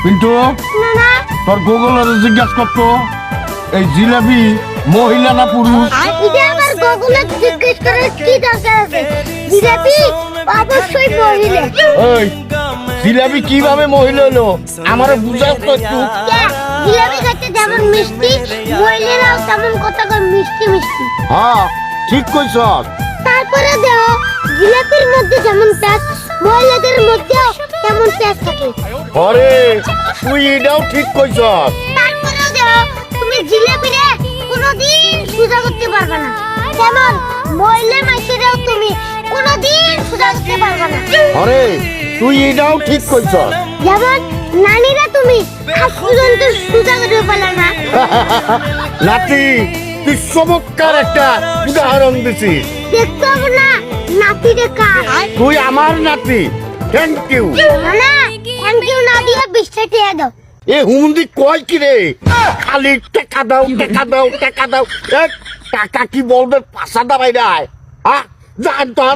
কিন্তু না তোর গুগলের জিজ্ঞাসা করতো এই জিলাপি মহিলা না পুরুষ? এটা আমার গুগলে জিজ্ঞেস করার কি দরকার আছে? জিলাপি অবশ্যই মহিলা। এই জিলাপি কিভাবে মহিলা হলো আমার বুঝাও তো একটু। জিলাপি খেতে যেমন মিষ্টি, মহিলারাও তেমন কথা কয় মিষ্টি মিষ্টি। হ্যাঁ ঠিক কইছ। তারপরে দেখো জিলাপির মধ্যে যেমন প্যাঁচ, মহিলাদের মধ্যেও তেমন প্যাঁচ থাকে। আরে তুই এটাও ঠিক কইছ। তারপরে দেখো তুমি জিলাপিরে কোনোদিন সোজা করতে পারবে না, যেমন মহিলা মাইসেরাও তুমি কোনোদিন সোজা করতে পারবে না। আরে তুই এটাও ঠিক কইছ। যেমন নানীরা তুমি আজ পর্যন্ত সোজা করতে পারলে না। নাতি তুই চমৎকার একটা উদাহরণ দিছিস। দেখতে হবে না নাতিরে কার। তুই আমার নাতি, থ্যাংক ইউ। না থ্যাংক ইউ না দিয়ে 20টা টাকা দাও। এ হুমদি কয় কি রে? খালি টাকা দাও টাকা দাও টাকা দাও। এ, টাকা কি বলবে পাশা দাবাই দেয়? হ্যাঁ জান তোর